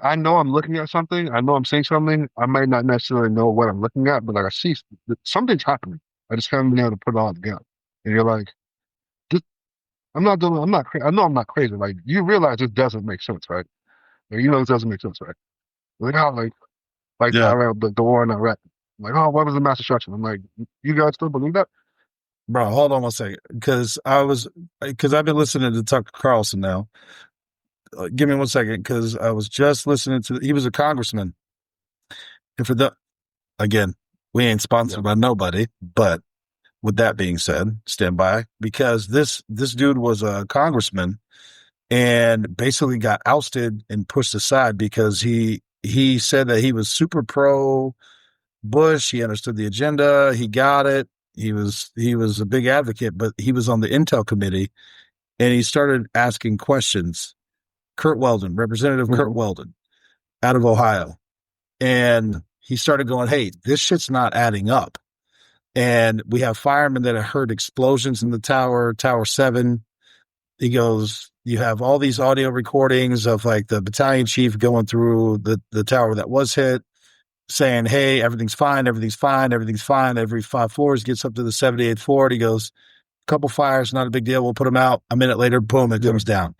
I know I'm looking at something, I know I'm seeing something, I might not necessarily know what I'm looking at, but like I see something's happening. I just haven't been able to put it all together. And you're like, this, I'm not, I know I'm not crazy. Like you realize this doesn't make sense, right? Like, this doesn't make sense, right? Like how, like the Yeah. Iraq, the war in Iraq. I'm like, oh, what was the mass destruction? I'm like, you guys still believe that? Bro, hold on one second. Because I've been listening to Tucker Carlson now. Give me one second, because I was just listening he was a congressman. And again, we ain't Yeah. sponsored by nobody, but with that being said, stand by, because this dude was a congressman and basically got ousted and pushed aside because he said that he was super pro Bush. He understood the agenda. He got it. He was a big advocate, but he was on the Intel committee and he started asking questions. Kurt Weldon, Representative Kurt Hmm. Weldon, out of Ohio, and he started going, "Hey, this shit's not adding up." And we have firemen that have heard explosions in the tower, Tower 7. He goes, you have all these audio recordings of like the battalion chief going through the tower that was hit, saying, "Hey, everything's fine, everything's fine, everything's fine." Every 5 floors gets up to the 78th floor. He goes, "Couple fires, not a big deal. We'll put them out." A minute later, boom, it Yeah. comes down.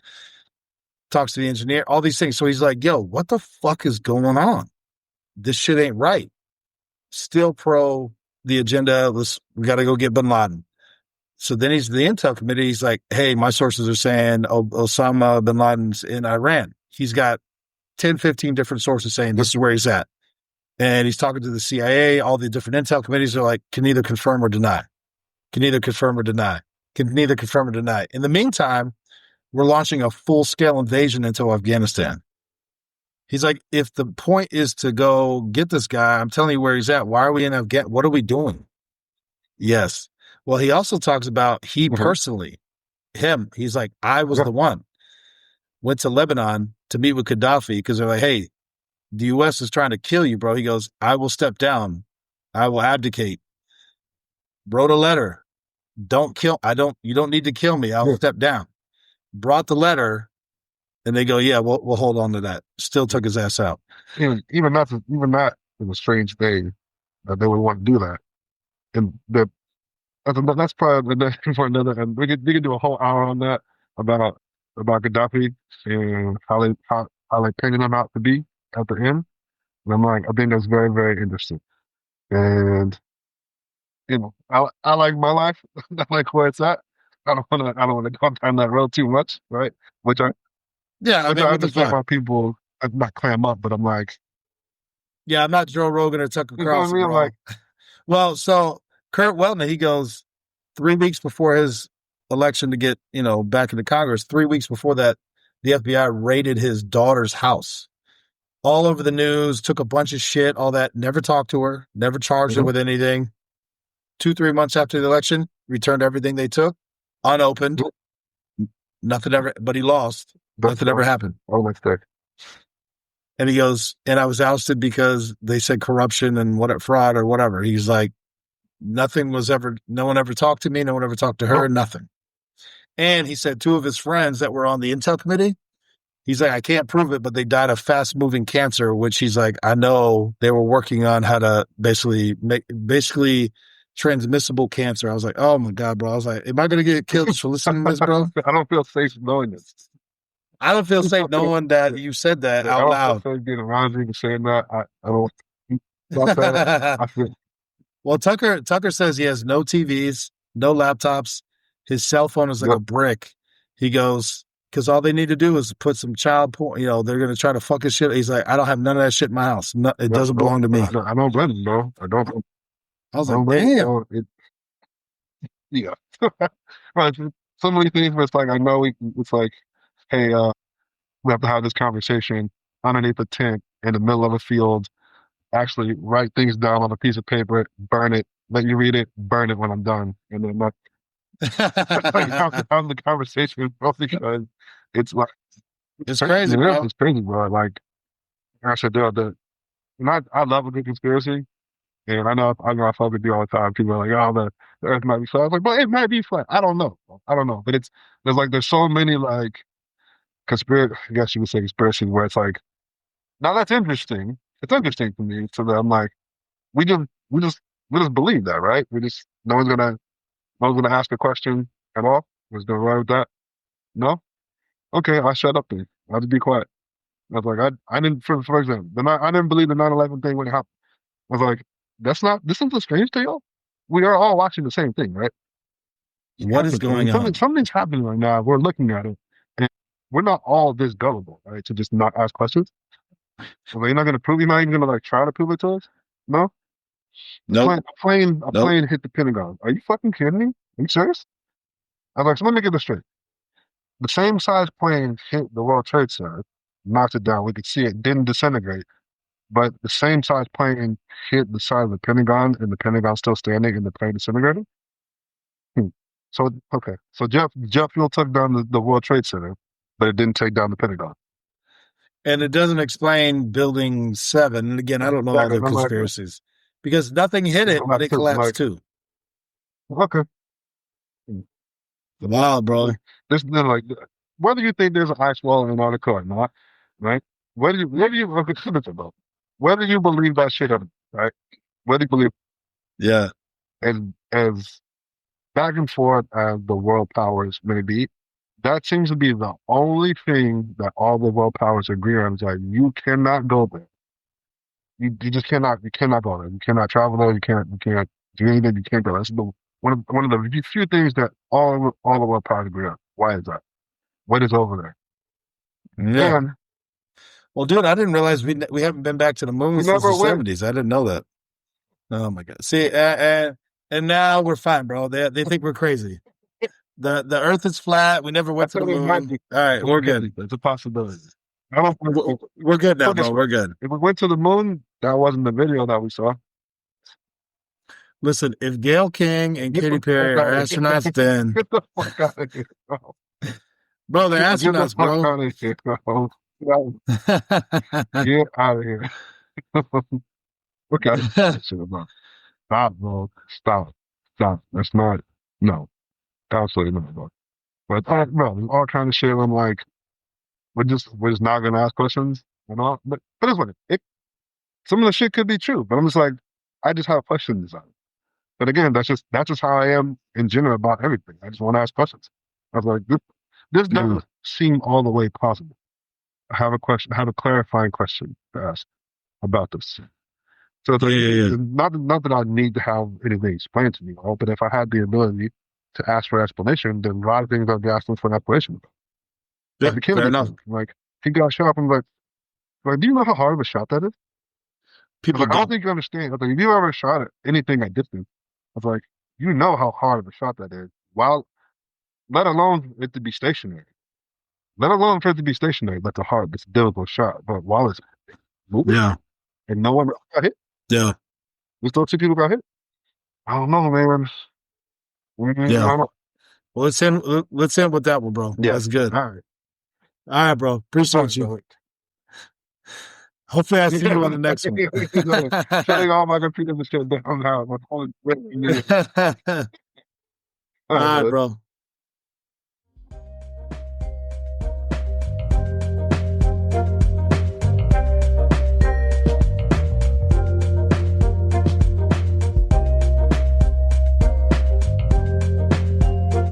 Talks to the engineer, all these things. So he's like, "Yo, what the fuck is going on? This shit ain't right." Still pro the agenda. We got to go get bin Laden. So then he's the Intel committee. He's like, "Hey, my sources are saying Osama bin Laden's in Iran." He's got 10, 15 different sources saying Yep. this is where he's at. And he's talking to the CIA. All the different Intel committees are like, can neither confirm or deny. Can neither confirm or deny. Can neither confirm or deny. In the meantime, we're launching a full scale invasion into Afghanistan. He's like, if the point is to go get this guy, I'm telling you where he's at. Why are we in Afghanistan? What are we doing? Yes. Well, he also talks about he Hmm. personally, he's like, I was Yeah. the one, went to Lebanon to meet with Gaddafi because they're like, hey, the US is trying to kill you, bro. He goes, I will step down. I will abdicate. Wrote a letter. You don't need to kill me. I'll Yeah. step down. Brought the letter and they go, yeah, we'll hold on to that. Still took his ass out. Even that is a strange thing that they would want to do that. And that's probably for another. And we could do a whole hour on that about Gaddafi and how they painted him out to be at the end. And I'm like, I think that's very, very interesting. And I like my life. I like where it's at. I don't wanna go down that road too much, right? Which I Yeah, I which mean, I what the understand fuck? why people not clam up, but I'm like, Yeah, I'm not Joe Rogan or Tucker you know what I Carlson, mean? Like, bro. Well, so Kurt Welton, he goes 3 weeks before his election to get, back into Congress, 3 weeks before that, the FBI raided his daughter's house. All over the news, took a bunch of shit, all that, never talked to her, never charged her mhm, with anything. 2, 3 months after the election, returned everything they took, unopened. mhm, Nothing ever, but he lost. that's Nothing ever happened. all my stuff. And he goes, and I was ousted because they said corruption and what fraud or whatever. He's like, no one ever talked to me. No one ever talked to her, Nope. nothing. And he said two of his friends that were on the intel committee, he's like, I can't prove it, but they died of fast moving cancer, which he's like, I know they were working on how to basically transmissible cancer. I was like, oh my God, bro. I was like, am I going to get killed just for listening to this, bro? I don't feel safe knowing this. I don't feel I safe feel, knowing that you said that like, I out don't feel loud. safe being around you and saying that. I don't about that. I feel Well, Tucker says he has no TVs, no laptops. His cell phone is like yep. a brick. He goes, because all they need to do is put some child porn. They're gonna try to fuck his shit. He's like, I don't have none of that shit in my house. No, it Yep. doesn't Nope. belong to me. I don't blame him, bro. I was I don't like, blame him, damn. bro. Yeah. Right. So many things where it's like I know it's like, hey, we have to have this conversation underneath a tent in the middle of a field. Actually, write things down on a piece of paper, burn it, let you read it, burn it when I'm done, and then not like have the conversation, bro, because it's like It's crazy, bro. it's crazy, bro. Like I said, and I love a good conspiracy. And I know I fuck with you all the time. People are like, "Oh, the Earth might be flat." I was like, "But it might be flat." I don't know. I don't know. But there's so many like conspiracy. I guess you would say conspiracy where it's like, now that's interesting. It's interesting to me. So that I'm like, we just we just we just believe that, right? We just no one's gonna ask a question at all. Was gonna write with that? No. Okay, I'll shut up then. I'll just be quiet. I was like, I didn't for example, I didn't believe the 9/11 thing when it happened. I was like, this isn't strange to y'all. We are all watching the same thing, right? It What is happened. I mean, going on? something's happening right now. We're looking at it, and we're not all this gullible, right? To just not ask questions. Well, you're not going to prove. You're not even going to like try to prove it to us. No, Nope. a Nope. plane hit the Pentagon. Are you fucking kidding me? Are you serious? I was like, so let me get this straight. The same size plane hit the World Trade Center, knocked it down. We could see it didn't disintegrate, but the same size plane hit the side of the Pentagon, and the Pentagon still standing, and the plane disintegrated. Hmm. So okay, so jet fuel took down the World Trade Center, but it didn't take down the Pentagon. And it doesn't explain Building 7. And again, I don't know all Exactly. the And I'm like, conspiracies because nothing hit it, I'm but like, it too. I'm collapsed like, too. okay. Hmm. Wow, bro. Like, this then like whether you think there's an ice wall in Antarctica or not, right? Whether you okay, about whether you believe that shit or not, right? Whether you believe Yeah. as as back and forth as the world powers may be, that seems to be the only thing that all the world powers agree on. Is like you cannot go there. You just you cannot go there. You cannot travel there. You can't do anything. You can't go. That's one of the few things that all the world powers agree on. Why is that? What is over Yeah. there? And Well, dude, I didn't realize we haven't been back to the moon we since the never win. 70s. I didn't know that. Oh my God. See, and now we're fine, bro. They think we're crazy. The Earth is flat. We never I went to the said it might moon. be. All right, It we're might good. be. It's a possibility. I don't We're good now, put it bro. this way. We're good. If we went to the moon, that wasn't the video that we saw. Listen, if Gail King and Get Katy the fuck Perry are out of here. astronauts, then Get the fuck out of here, bro. bro, they're Get the astronauts, fuck bro. out of here, bro. Get out of here. What kind of shit about? Stop, bro. Stop. Stop. That's not, no. Absolutely not, bro. But, bro, there's all kind of shit. I'm like, we're just not going to ask questions and all. But it's what some of the shit could be true, but I'm just like, I just have questions on it. But again, that's just how I am in general about everything. I just want to ask questions. I was like, this doesn't seem all the way possible. I have a question, I have a clarifying question to ask about this. So it's Yeah, like, yeah, yeah. not that I need to have anything explained to me, all, but if I had the ability to ask for explanation, then a lot of things I'd be asking for an explanation. Like Yeah, the fair Kennedy enough. thing, like he got shot. I'm like, do you know how hard of a shot that is? I was People like, I don't don't. think you understand. I was like, if you ever shot at anything at distance, I was like, you know how hard of a shot that is. While let alone it to be stationary. Let alone for it to be stationary, that's a hard, it's a difficult shot. But while it's moving Yeah, and no one got hit, yeah, there's still two people got hit. I don't know, man. I yeah. don't know. Well, let's end with that one, bro. Yeah. That's good. All right. All right, bro. All Appreciate right, you. brother. Hopefully, I see Yeah, you on the next one. shutting all my computers and shit down now. My phone is breaking. All All right, right, brother. bro.